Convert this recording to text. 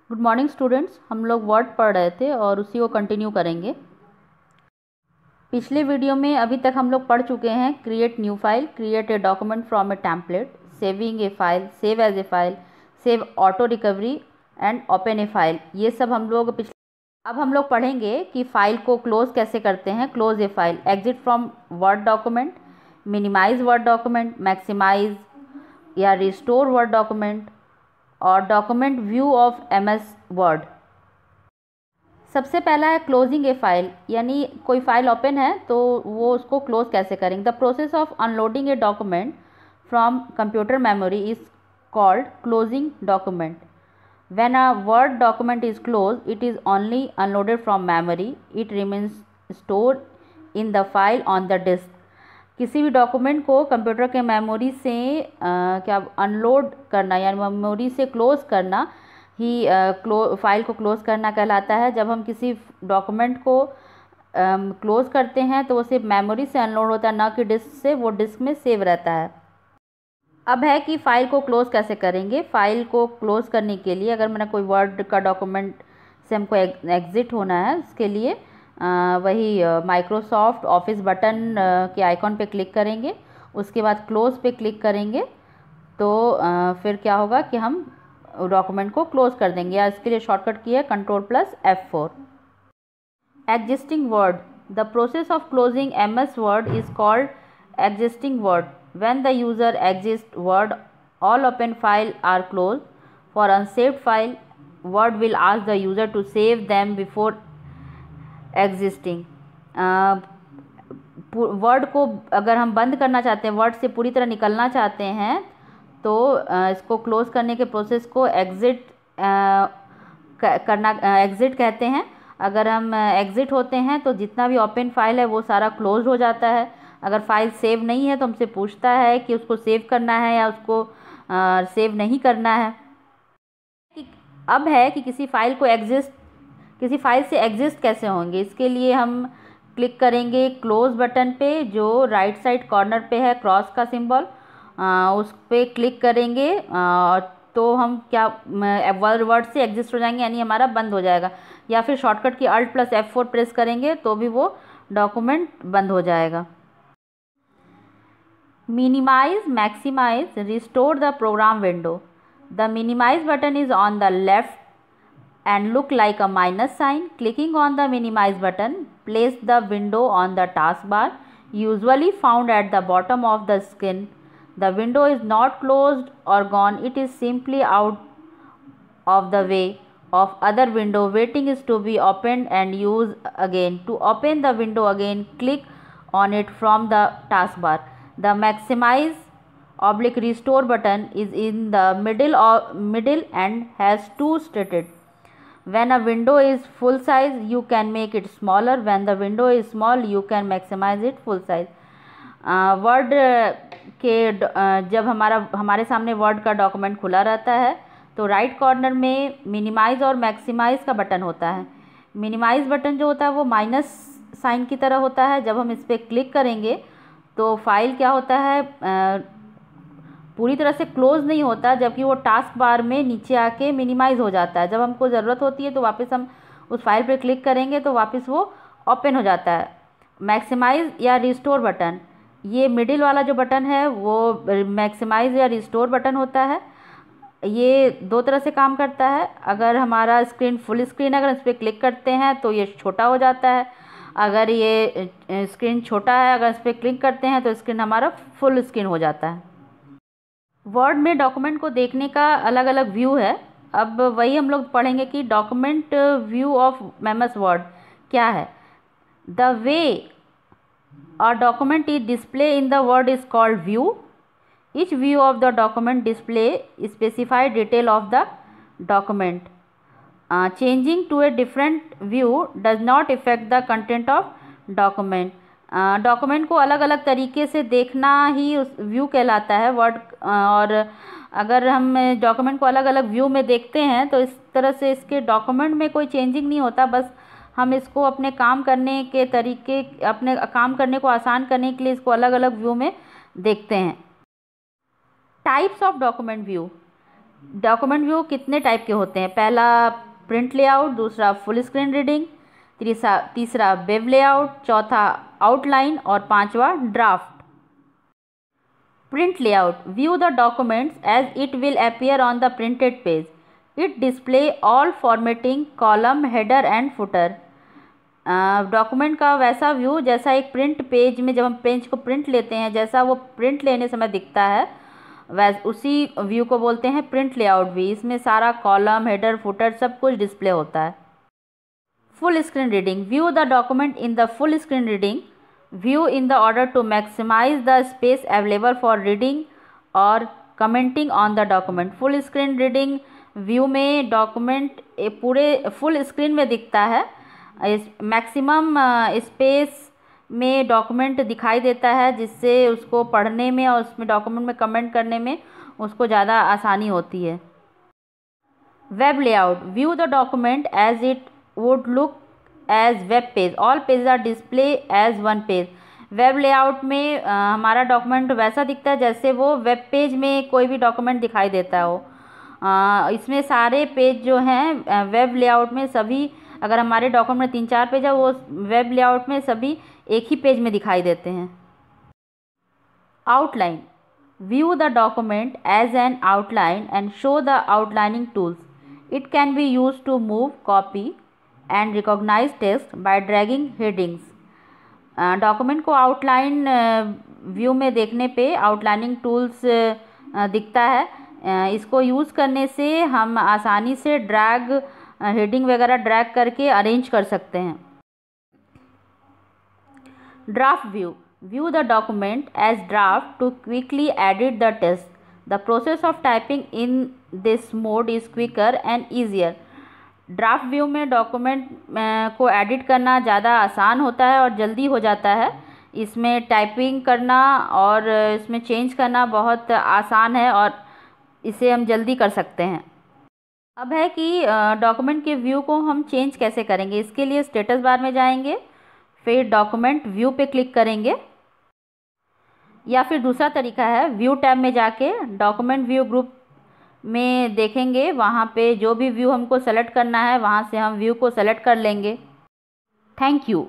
Good morning students. हम लोग word पढ़ रहे थे और उसी को कंटिन्यू करेंगे। पिछले वीडियो में अभी तक हम लोग पढ़ चुके हैं create new file, create a document from a template, saving a file, save as a file, save auto recovery and open a file. ये सब हम लोग अब हम लोग पढ़ेंगे कि फाइल को क्लोज कैसे करते हैं। Close a file, exit from Word document, minimize Word document, maximize या रिस्टोर वर्ड डॉक्यूमेंट और document view of MS Word. सबसे पहला है क्लोजिंग ए फाइल, यानी कोई फाइल ओपन है तो वो उसको क्लोज कैसे करेंगे। The process of unloading a document from computer memory is called closing document. When a Word document is close, it is only unloaded from memory, it remains store in the file on the disk. किसी भी document को computer के memory से क्या unload करना यानी memory से close करना ही फाइल को क्लोज करना कहलाता है। जब हम किसी डॉक्यूमेंट को क्लोज करते हैं तो वो सिर्फ मेमोरी से अनलोड होता है, ना कि डिस्क से। वो डिस्क में सेव रहता है। अब है कि फ़ाइल को क्लोज़ कैसे करेंगे। फ़ाइल को क्लोज़ करने के लिए अगर मैंने कोई वर्ड का डॉक्यूमेंट से हमको एग्ज़िट होना है, उसके लिए वही माइक्रोसॉफ्ट ऑफिस बटन के आइकॉन पे क्लिक करेंगे, उसके बाद क्लोज़ पे क्लिक करेंगे तो फिर क्या होगा कि हम डॉक्यूमेंट को क्लोज़ कर देंगे। या इसके लिए शॉर्टकट की है Ctrl+F4। Existing word, the process of closing MS word is called existing word. When the user exits Word, all open files are closed. For unsaved file, Word will ask the user to save them before exiting. Word को अगर हम बंद करना चाहते हैं, word से पूरी तरह निकलना चाहते हैं, तो इसको क्लोज करने के प्रोसेस को एग्जिट करना एग्जिट कहते हैं। अगर हम एग्जिट होते हैं तो जितना भी ओपन फाइल है वो सारा क्लोज हो जाता है। अगर फाइल सेव नहीं है तो हमसे पूछता है कि उसको सेव करना है या उसको सेव नहीं करना है। अब है कि किसी फाइल से एग्जिस्ट कैसे होंगे। इसके लिए हम क्लिक करेंगे क्लोज बटन पे, जो राइट साइड कॉर्नर पे है क्रॉस का सिंबल, उस पर क्लिक करेंगे तो हम क्या वर्ड से एग्जिस्ट हो जाएंगे, यानी हमारा बंद हो जाएगा। या फिर शॉर्टकट की Alt+F4 प्रेस करेंगे तो भी वो डॉक्यूमेंट बंद हो जाएगा। Minimize, maximize, restore the program window. The minimize button is on the left and look like a minus sign. Clicking on the minimize button, place the window on the taskbar, usually found at the bottom of the screen. The window is not closed or gone, it is simply out of the way of other window waiting is to be opened and used again. To open the window again, click on it from the taskbar. The maximize/restore button is in the middle and has two stated. When a window is full size, you can make it smaller. When the window is small, you can maximize it full size. Word के जब हमारे सामने word का document खुला रहता है तो right corner में मिनिमाइज और मैक्सिमाइज का बटन होता है। मिनिमाइज बटन जो होता है वो माइनस साइन की तरह होता है। जब हम इस पर क्लिक करेंगे तो फाइल क्या होता है, पूरी तरह से क्लोज नहीं होता, जबकि वो टास्क बार में नीचे आके मिनिमाइज हो जाता है। जब हमको ज़रूरत होती है तो वापस हम उस फाइल पर क्लिक करेंगे तो वापस वो ओपन हो जाता है। मैक्सिमाइज या रिस्टोर बटन, ये मिडिल वाला जो बटन है वो मैक्सिमाइज या रिस्टोर बटन होता है। ये दो तरह से काम करता है। अगर हमारा स्क्रीन फुल स्क्रीन है, अगर इस पर क्लिक करते हैं तो ये छोटा हो जाता है। अगर ये स्क्रीन छोटा है, अगर इस पर क्लिक करते हैं तो स्क्रीन हमारा फुल स्क्रीन हो जाता है। वर्ड में डॉक्यूमेंट को देखने का अलग अलग व्यू है। अब वही हम लोग पढ़ेंगे कि document view of MS word क्या है। The way a document is display in the word is called view. Each view of the document display specified detail of the document. Changing to a different view does not affect the content of document. Document को अलग अलग तरीके से देखना ही उस view कहलाता है word. और अगर हम डॉक्यूमेंट को अलग अलग व्यू में देखते हैं तो इस तरह से इसके डॉक्यूमेंट में कोई चेंजिंग नहीं होता, बस हम इसको अपने काम करने के तरीके, अपने काम करने को आसान करने के लिए इसको अलग अलग व्यू में देखते हैं। Types of document view, document view कितने टाइप के होते हैं? पहला प्रिंट लेआउट, दूसरा फुल स्क्रीन रीडिंग, तीसरा वेब लेआउट, चौथा आउटलाइन और पांचवा draft. Print layout, view the documents as it will appear on the printed page. It display all formatting, column, header and footer. Document का वैसा view जैसा एक print page में, जब हम पेज को प्रिंट लेते हैं, जैसा वो प्रिंट लेने समय दिखता है, वैसे उसी व्यू को बोलते हैं प्रिंट लेआउट भी। इसमें सारा कॉलम, हेडर, फुटर सब कुछ डिस्प्ले होता है। Full screen reading, view the document in the full screen reading view in the order to maximise the space available for reading और commenting on the document. Full screen reading view में document पूरे full screen में दिखता है, maximum space में document दिखाई देता है, जिससे उसको पढ़ने में और उसमें डॉक्यूमेंट में कमेंट करने में उसको ज़्यादा आसानी होती है। Web layout, view the document as it would look as web page, all page are display as one page. Web layout में हमारा डॉक्यूमेंट वैसा दिखता है जैसे वो वेब पेज में कोई भी डॉक्यूमेंट दिखाई देता हो। इसमें सारे पेज जो हैं वेब लेआउट में सभी, अगर हमारे डॉक्यूमेंट में 3-4 पेज है, वो वेब लेआउट में सभी एक ही पेज में दिखाई देते हैं। Outline, view the document as an outline and show the outlining tools. It can be use to move, copy and recognize text by dragging headings. Document को आउटलाइन व्यू में देखने पे आउटलाइनिंग टूल्स दिखता है। इसको यूज़ करने से हम आसानी से ड्रैग हेडिंग वगैरह ड्रैग करके अरेंज कर सकते हैं। Draft view, view the document as draft to quickly edit the text. The process of typing in this mode is quicker and easier. Draft view में डॉक्यूमेंट को एडिट करना ज़्यादा आसान होता है और जल्दी हो जाता है। इसमें टाइपिंग करना और इसमें चेंज करना बहुत आसान है और इसे हम जल्दी कर सकते हैं। अब है कि डॉक्यूमेंट के व्यू को हम चेंज कैसे करेंगे। इसके लिए स्टेटस बार में जाएंगे, फिर डॉक्यूमेंट व्यू पे क्लिक करेंगे, या फिर दूसरा तरीका है व्यू टैब में जाके डॉक्यूमेंट व्यू ग्रुप में देखेंगे, वहाँ पे जो भी व्यू हमको सेलेक्ट करना है वहाँ से हम व्यू को सेलेक्ट कर लेंगे। Thank you.